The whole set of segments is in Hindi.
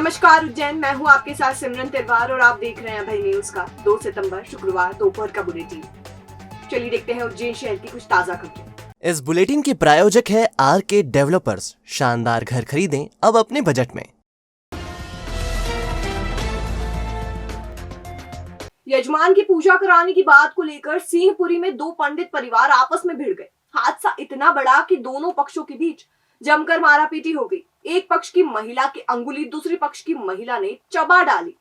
नमस्कार उज्जैन, मैं हूं आपके साथ सिमरन तिवारी और आप देख रहे हैं अभय न्यूज का 2 सितंबर शुक्रवार दोपहर का बुलेटिन। चलिए देखते हैं उज्जैन शहर की कुछ ताजा खबरें। इस बुलेटिन के प्रायोजक है आरके डेवलपर्स। शानदार घर खरीदें अब अपने बजट में। यजमान की पूजा कराने की बात को लेकर सिंहपुरी में 2 पंडित परिवार आपस में भिड़ गए। हादसा इतना बड़ा कि दोनों पक्षों के बीच जमकर मारापीटी हो गई। एक पक्ष की महिला की अंगुली दूसरी पक्ष की महिला ने चबा डाली।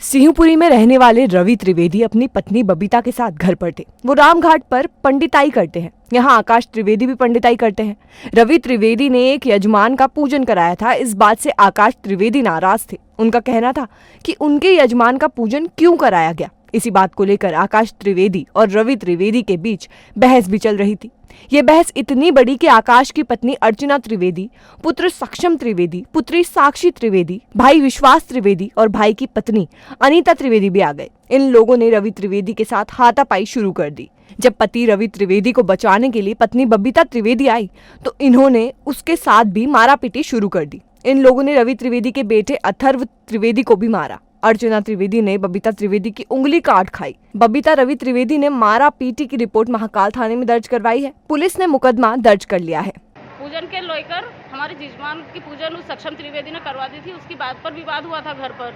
सिंहपुरी में रहने वाले रवि त्रिवेदी अपनी पत्नी बबीता के साथ घर पर थे। वो रामघाट पर पंडिताई करते हैं। यहाँ आकाश त्रिवेदी भी पंडिताई करते हैं। रवि त्रिवेदी ने एक यजमान का पूजन कराया था। इस बात से आकाश त्रिवेदी नाराज थे। उनका कहना था कि उनके यजमान का पूजन क्यों कराया गया। इसी बात को लेकर आकाश त्रिवेदी और रवि त्रिवेदी के बीच बहस भी चल रही थी। ये बहस इतनी बड़ी कि आकाश की पत्नी अर्चना त्रिवेदी, पुत्र सक्षम त्रिवेदी, पुत्री साक्षी त्रिवेदी, भाई विश्वास त्रिवेदी और भाई की पत्नी अनीता त्रिवेदी भी आ गए। इन लोगों ने रवि त्रिवेदी के साथ हाथापाई शुरू कर दी। जब पति रवि त्रिवेदी को बचाने के लिए पत्नी बबीता त्रिवेदी आई तो इन्होंने उसके साथ भी मारापीटी शुरू कर दी। इन लोगों ने रवि त्रिवेदी के बेटे अथर्व त्रिवेदी को भी मारा। अर्चना त्रिवेदी ने बबीता त्रिवेदी की उंगली काट खाई। बबीता रवि त्रिवेदी ने मारा पीटी की रिपोर्ट महाकाल थाने में दर्ज करवाई है। पुलिस ने मुकदमा दर्ज कर लिया है। पूजन के लेकर हमारे यजमान की पूजन उस सक्षम त्रिवेदी ने करवा दी थी। उसकी बात पर विवाद हुआ था घर पर।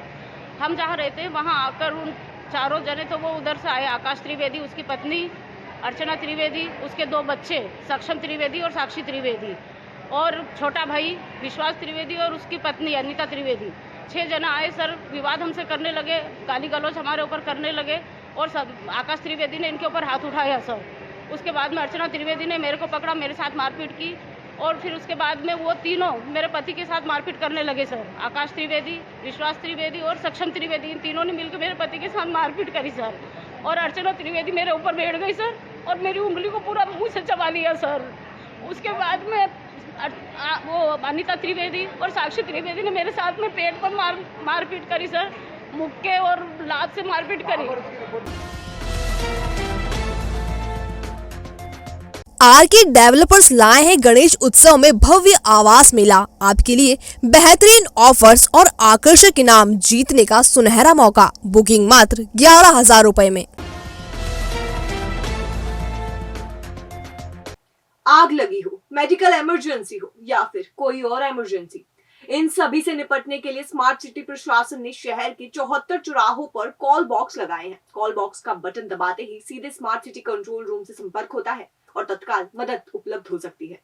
हम जहाँ रहते वहाँ आकर उन चारों जने तो वो उधर से आए। आकाश त्रिवेदी, उसकी पत्नी अर्चना त्रिवेदी, उसके 2 बच्चे सक्षम त्रिवेदी और साक्षी त्रिवेदी और छोटा भाई विश्वास त्रिवेदी और उसकी पत्नी अनीता त्रिवेदी। 6 जना आए सर। विवाद हमसे करने लगे, गाली गलौज हमारे ऊपर करने लगे और आकाश त्रिवेदी ने इनके ऊपर हाथ उठाया सर। उसके बाद में अर्चना त्रिवेदी ने मेरे को पकड़ा, मेरे साथ मारपीट की और फिर उसके बाद में वो तीनों मेरे पति के साथ मारपीट करने लगे सर। आकाश त्रिवेदी, विश्वास त्रिवेदी और सक्षम त्रिवेदी, इन तीनों ने मिलकर मेरे पति के साथ मारपीट करी सर। और अर्चना त्रिवेदी मेरे ऊपर बैठ गई सर और मेरी उंगली को पूरा मुँह से चबा लिया सर। उसके बाद में वो अनीता त्रिवेदी और साक्षी त्रिवेदी ने मेरे साथ में पेट पर मारपीट करी सर। मुक्के और लात से मारपीट करी। आरके डेवलपर्स लाए हैं गणेश उत्सव में भव्य आवास मेला। आपके लिए बेहतरीन ऑफर्स और आकर्षक इनाम जीतने का सुनहरा मौका। बुकिंग मात्र 11,000 रुपए में। आग लगी हो, मेडिकल इमरजेंसी हो या फिर कोई और इमरजेंसी, इन सभी से निपटने के लिए स्मार्ट सिटी प्रशासन ने शहर के 74 चौराहों पर कॉल बॉक्स लगाए हैं। कॉल बॉक्स का बटन दबाते ही सीधे स्मार्ट सिटी कंट्रोल रूम से संपर्क होता है और तत्काल मदद उपलब्ध हो सकती है।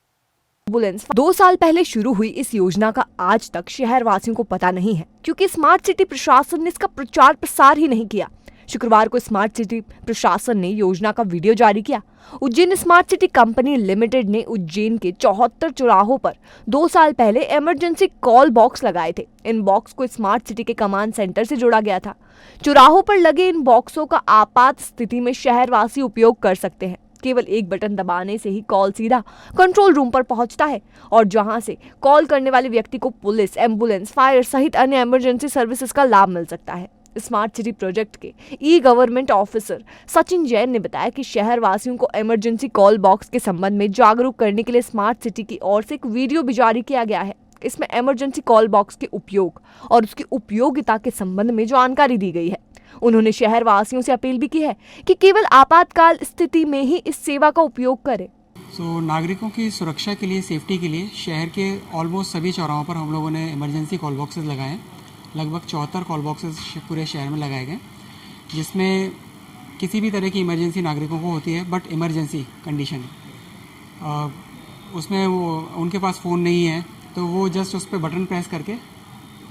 एम्बुलेंस 2 साल पहले शुरू हुई इस योजना का आज तक शहर वासियों को पता नहीं है, क्योंकि स्मार्ट सिटी प्रशासन ने इसका प्रचार प्रसार ही नहीं किया। शुक्रवार को स्मार्ट सिटी प्रशासन ने योजना का वीडियो जारी किया। Ujjain smart city company limited ने उज्जैन के 74 चौराहों पर 2 साल पहले इमरजेंसी कॉल बॉक्स लगाए थे। इन बॉक्स को स्मार्ट सिटी के कमांड सेंटर से जोड़ा गया था। चौराहों पर लगे इन बॉक्सों का आपात स्थिति में शहरवासी उपयोग कर सकते हैं। केवल एक बटन दबाने से ही कॉल सीधा कंट्रोल रूम पर पहुंचता है और जहां से कॉल करने वाले व्यक्ति को पुलिस, एम्बुलेंस, फायर सहित अन्य इमरजेंसी सर्विसेज का लाभ मिल सकता है। स्मार्ट सिटी प्रोजेक्ट के ई-गवर्नमेंट ऑफिसर सचिन जैन ने बताया कि शहर वासियों को इमरजेंसी कॉल बॉक्स के संबंध में जागरूक करने के लिए स्मार्ट सिटी की ओर से एक वीडियो भी जारी किया गया है। इसमें इमरजेंसी कॉल बॉक्स के उपयोग और उसकी उपयोगिता के संबंध में जानकारी दी गई है। उन्होंने शहर वासियों से अपील भी की है कि केवल आपातकाल स्थिति में ही इस सेवा का उपयोग करें। नागरिकों की सुरक्षा के लिए, सेफ्टी के लिए शहर के ऑलमोस्ट सभी चौराहों पर हम लोगों ने इमरजेंसी कॉल बॉक्सेस लगाए हैं। लगभग 74 कॉल बॉक्सेस पूरे शहर में लगाए गए, जिसमें किसी भी तरह की इमरजेंसी नागरिकों को होती है, बट इमरजेंसी कंडीशन उसमें वो उनके पास फ़ोन नहीं है तो वो जस्ट उस पर बटन प्रेस करके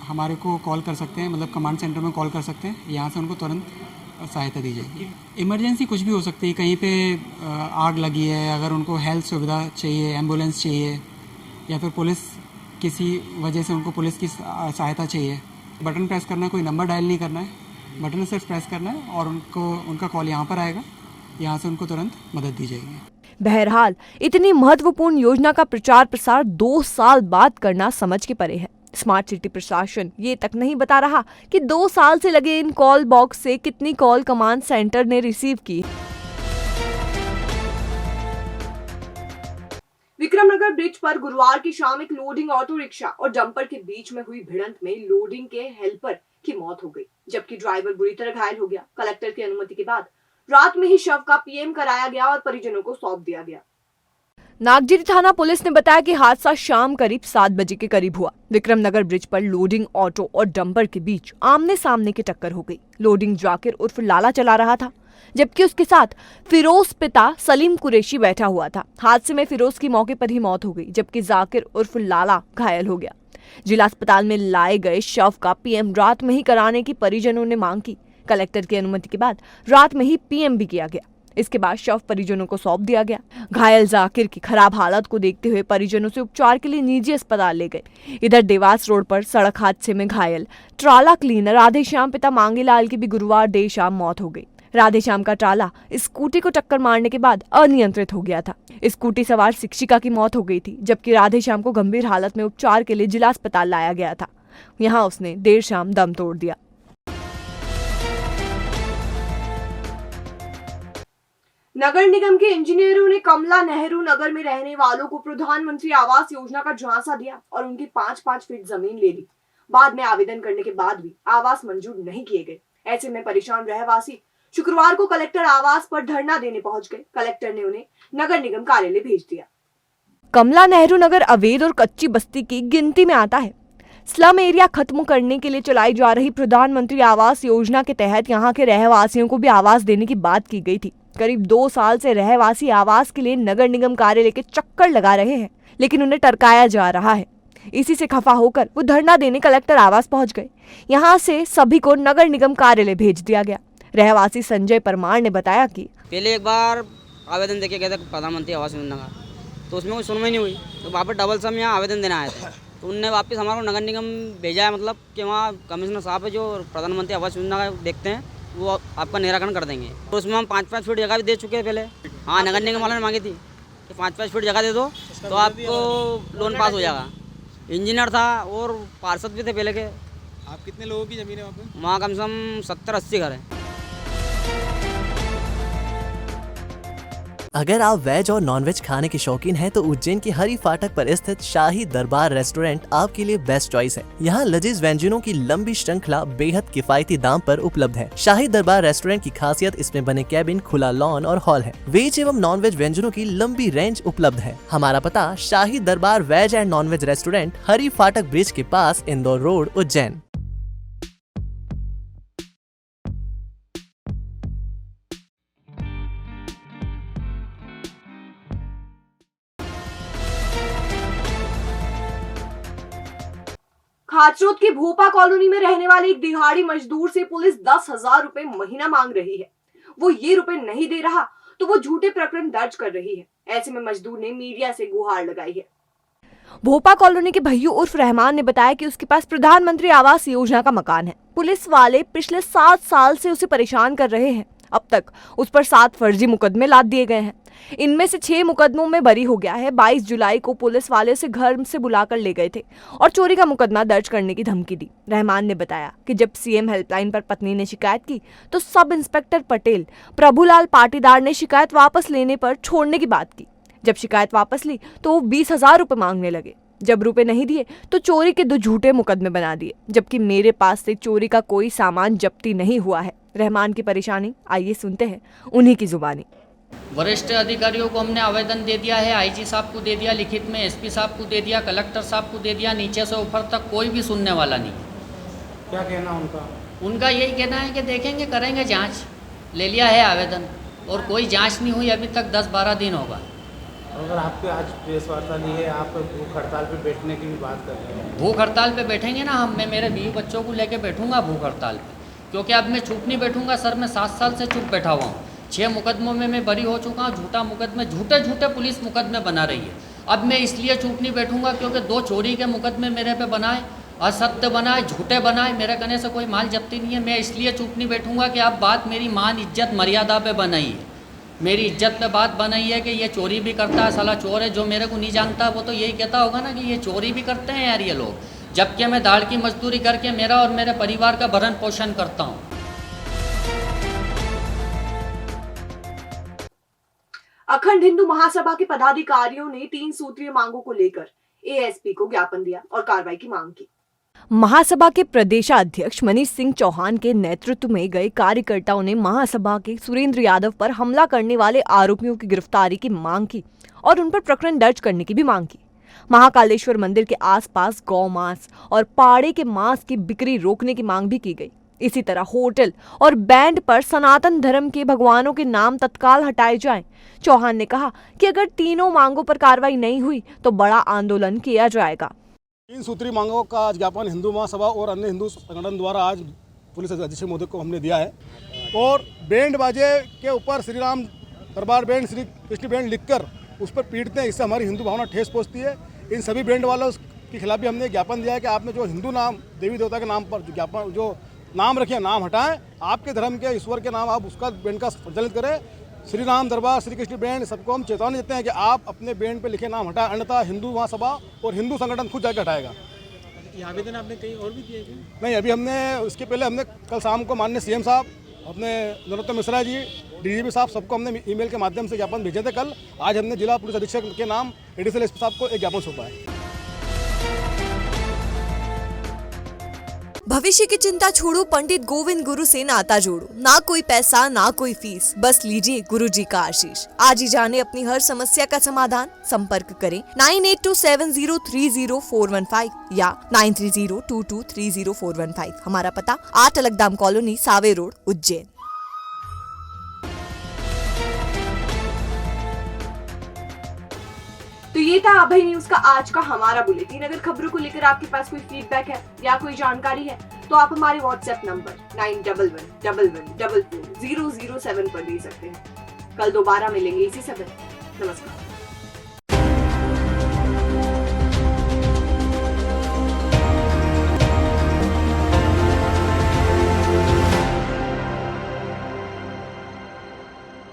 हमारे को कॉल कर सकते हैं, मतलब कमांड सेंटर में कॉल कर सकते हैं। यहाँ से उनको तुरंत सहायता दी जाएगी। इमरजेंसी कुछ भी हो सकती है, कहीं पे आग लगी है, अगर उनको हेल्थ सुविधा चाहिए, एम्बुलेंस चाहिए या फिर पुलिस, किसी वजह से उनको पुलिस की सहायता चाहिए, बटन प्रेस करना है, कोई नंबर डायल नहीं करना है, बटन सिर्फ प्रेस करना है और उनका कॉल यहाँ पर आएगा। यहाँ से उनको तुरंत मदद दी जाएगी। बहरहाल इतनी महत्वपूर्ण योजना का प्रचार प्रसार 2 साल बाद करना समझ के परे है। स्मार्ट सिटी प्रशासन ये तक नहीं बता रहा कि 2 साल से लगे इन कॉल बॉक्स से कितनी कॉल कमांड सेंटर ने रिसीव की। विक्रमनगर ब्रिज पर गुरुवार की शाम एक लोडिंग ऑटो रिक्शा और डंपर के बीच में हुई भिड़ंत में लोडिंग के हेल्पर की मौत हो गई, जबकि ड्राइवर बुरी तरह घायल हो गया। कलेक्टर की अनुमति के बाद रात में ही शव का पीएम कराया गया और परिजनों को सौंप दिया गया। नागजिरी थाना पुलिस ने बताया कि हादसा शाम करीब 7 बजे के करीब हुआ। विक्रमनगर ब्रिज पर लोडिंग ऑटो और डंपर के बीच आमने सामने की टक्कर हो गई। लोडिंग जाकिर उर्फ लाला चला रहा था, जबकि उसके साथ फिरोज पिता सलीम कुरैशी बैठा हुआ था। हादसे में फिरोज की मौके पर ही मौत हो गई, जबकि जाकिर उर्फ लाला घायल हो गया। जिला अस्पताल में लाए गए शव का पीएम रात में ही कराने की परिजनों ने मांग की। कलेक्टर की अनुमति के बाद रात में ही पीएम भी किया गया। इसके बाद शव परिजनों को सौंप दिया गया। घायल जाकिर की खराब हालत को देखते हुए परिजनों से उपचार के लिए निजी अस्पताल ले गए। इधर देवास रोड पर सड़क हादसे में घायल ट्राला क्लीनर राधेश्याम पिता मांगीलाल की भी गुरुवार देर शाम मौत हो गई। राधेश्याम का ट्राला स्कूटी को टक्कर मारने के बाद अनियंत्रित हो गया था। स्कूटी सवार शिक्षिका की मौत हो गई थी, जबकि राधेश्याम को गंभीर हालत में उपचार के लिए जिला अस्पताल लाया गया था। यहाँ उसने देर शाम दम तोड़ दिया। नगर निगम के इंजीनियरों ने कमला नेहरू नगर में रहने वालों को प्रधानमंत्री आवास योजना का झांसा दिया और उनकी 5-5 फीट जमीन ले ली। बाद में आवेदन करने के बाद भी आवास मंजूर नहीं किए गए। ऐसे में परेशान रहवासी शुक्रवार को कलेक्टर आवास पर धरना देने पहुंच गए। कलेक्टर ने उन्हें नगर निगम कार्यालय भेज दिया। कमला नेहरू नगर अवैध और कच्ची बस्ती की गिनती में आता है। स्लम एरिया खत्म करने के लिए चलाई जा रही प्रधानमंत्री आवास योजना के तहत यहाँ के रहवासियों को भी आवास देने की बात की गई थी। करीब 2 साल से रहवासी आवास के लिए नगर निगम कार्यालय के चक्कर लगा रहे हैं, लेकिन उन्हें टरकाया जा रहा है। इसी से खफा होकर वो धरना देने कलेक्टर आवास पहुंच गए। यहाँ से सभी को नगर निगम कार्यालय भेज दिया गया। रहवासी संजय परमार ने बताया कि पहले एक बार आवेदन देके गए थे प्रधानमंत्री आवास योजना का, तो उसमें कोई सुनवाई नहीं हुई। तो वापस डबल सम यहाँ आवेदन देने आए थे, तो उनने वापस हमारे को नगर निगम भेजा है, मतलब कि वहाँ कमिश्नर साहब है जो प्रधानमंत्री आवास योजना का देखते हैं, वो आपका निराकरण कर देंगे। तो उसमें हम 5-5 फीट जगह भी दे चुके हैं पहले। हाँ, नगर निगम वालों ने मांगी थी कि 5-5 फीट जगह दे दो तो आपको लोन पास हो जाएगा। इंजीनियर था और पार्षद भी थे पहले के। आप कितने लोगों की ज़मीन है वहाँ पे? वहाँ कम से कम 70-80 घर है। अगर आप वेज और नॉन वेज खाने के शौकीन हैं तो उज्जैन की हरी फाटक पर स्थित शाही दरबार रेस्टोरेंट आपके लिए बेस्ट चॉइस है। यहाँ लजीज व्यंजनों की लंबी श्रृंखला बेहद किफायती दाम पर उपलब्ध है। शाही दरबार रेस्टोरेंट की खासियत इसमें बने कैबिन, खुला लॉन और हॉल है। वेज एवं नॉन वेज व्यंजनों की लंबी रेंज उपलब्ध है। हमारा पता Shahi Darbar veg and non veg restaurant, Hari Phatak bridge के पास, इंदौर रोड, उज्जैन। खाचरोद की भोपा कॉलोनी में रहने वाले एक दिहाड़ी मजदूर से पुलिस 10,000 रुपए महीना मांग रही है। वो ये रुपए नहीं दे रहा तो वो झूठे प्रकरण दर्ज कर रही है। ऐसे में मजदूर ने मीडिया से गुहार लगाई है। भोपा कॉलोनी के भैयू उर्फ रहमान ने बताया कि उसके पास प्रधानमंत्री आवास योजना का मकान है। पुलिस वाले पिछले 7 साल से उसे परेशान कर रहे हैं। अब तक उस पर 7 फर्जी मुकदमे लाद दिए गए हैं। इनमें से 6 मुकदमों में बरी हो गया है। 22 जुलाई को पुलिस वाले उसे घर से बुलाकर ले गए थे और चोरी का मुकदमा दर्ज करने की धमकी दी। रहमान ने बताया कि जब सीएम हेल्पलाइन पर पत्नी ने शिकायत की तो सब इंस्पेक्टर पटेल प्रभुलाल पाटीदार ने शिकायत वापस लेने पर छोड़ने की बात की। जब शिकायत वापस ली तो वो 20,000 रुपए मांगने लगे। जब रुपए नहीं दिए तो चोरी के 2 झूठे मुकदमे बना दिए, जबकि मेरे पास से चोरी का कोई सामान जब्ती नहीं हुआ है। रहमान की परेशानी आइए सुनते हैं उन्हीं की जुबानी। वरिष्ठ अधिकारियों को हमने आवेदन दे दिया है, आईजी साहब को दे दिया लिखित में, एसपी साहब को दे दिया, कलेक्टर साहब को दे दिया, नीचे से ऊपर तक कोई भी सुनने वाला नहीं। क्या कहना उनका? उनका यही कहना है कि देखेंगे, करेंगे जांच। ले लिया है आवेदन और कोई जांच नहीं हुई अभी तक। 10-12 दिन होगा। अगर आपके आज प्रेस वार्ता नहीं है, आप भूख हड़ताल पे बैठने की भी बात कर रहे हैं। भूख हड़ताल पे बैठेंगे ना हम। मैं मेरे 20 बच्चों को लेके बैठूंगा भूख हड़ताल पे, क्योंकि अब मैं चुप नहीं बैठूंगा सर। मैं 7 साल से चुप बैठा हुआ हूँ। 6 मुकदमों में मैं बरी हो चुका हूँ। झूठा मुकदमे, झूठे पुलिस मुकदमे बना रही है। अब मैं इसलिए चुप नहीं बैठूंगा क्योंकि 2 चोरी के मुकदमे मेरे पे बनाए, असत्य बनाए, झूठे बनाए। मेरे कहने से कोई माल जब्ती नहीं है। मैं इसलिए चुप नहीं बैठूंगा कि अब बात मेरी मान, इज्जत, मर्यादा पे बनाई है। मेरी इज्जत पे बात बनाई है कि ये चोरी भी करता है, साला चोर है। जो मेरे को नहीं जानता वो तो यही कहता होगा ना कि ये चोरी भी करते हैं यार ये लोग, जबकि मैं दाढ़ की मजदूरी करके मेरा और मेरे परिवार का भरण पोषण करता हूँ। अखंड हिंदू महासभा के पदाधिकारियों ने 3 सूत्रीय मांगों को लेकर एएसपी को ज्ञापन दिया और कार्रवाई की मांग की। महासभा के प्रदेशाध्यक्ष मनीष सिंह चौहान के नेतृत्व में गए कार्यकर्ताओं ने महासभा के सुरेंद्र यादव पर हमला करने वाले आरोपियों की गिरफ्तारी की मांग की और उन पर प्रकरण दर्ज करने की भी मांग की। महाकालेश्वर मंदिर के आसपास गौ मांस और पाड़े के मांस की बिक्री रोकने की मांग भी की गई। इसी तरह होटल और बैंड पर सनातन धर्म के भगवानों के नाम तत्काल हटाए जाएं। चौहान ने कहा कि अगर तीनों मांगों पर कार्रवाई नहीं हुई तो बड़ा आंदोलन किया जाएगा। 3 सूत्री मांगों का आज ज्ञापन हिंदू महासभा और अन्य हिंदू संगठन द्वारा आज पुलिस अधीक्षक महोदय को हमने दिया है और बैंड बाजे के ऊपर श्री राम दरबार बैंड, श्री कृष्ण बैंड लिखकर उस पर पीटते हैं। इससे हमारी हिंदू भावना ठेस पहुँचती है। इन सभी बैंड वालों के खिलाफ भी हमने ज्ञापन दिया है कि आपने जो हिंदू नाम देवी देवता के नाम पर ज्ञापन जो नाम रखे नाम हटाएं। आपके धर्म के ईश्वर के नाम आप उसका बैंड का संचालित करें। श्री राम दरबार, श्री कृष्ण बैंड, सबको हम चेतावनी देते हैं कि आप अपने बैंड पे लिखे नाम हटाएं, अन्यथा हिंदू महासभा और हिंदू संगठन खुद जाकर हटाएगा। ये आवेदन आपने कहीं और भी दिए? नहीं, अभी हमने इसके पहले हमने कल शाम को माननीय सीएम साहब, अपने नरोत्तम मिश्रा जी, डीजीपी साहब, सबको हमने ईमेल के माध्यम से ज्ञापन भेजे थे कल। आज हमने जिला पुलिस अधीक्षक के नाम एडिशनल एसपी साहब को एक ज्ञापन सौंपा है। भविष्य की चिंता छोड़ो, पंडित गोविंद गुरु से नाता जोड़ो। ना कोई पैसा ना कोई फीस, बस लीजिए गुरु जी का आशीष। आज ही जाने अपनी हर समस्या का समाधान। संपर्क करें 9827030415 या 9302230415। हमारा पता 8 अलगदाम कॉलोनी, सावे रोड, उज्जैन। तो ये था अभय न्यूज का आज का हमारा बुलेटिन। अगर खबरों को लेकर आपके पास कोई फीडबैक है या कोई जानकारी है तो आप हमारे व्हाट्सएप नंबर 9111444007 पर दे सकते हैं। कल दोबारा मिलेंगे इसी समय। नमस्कार।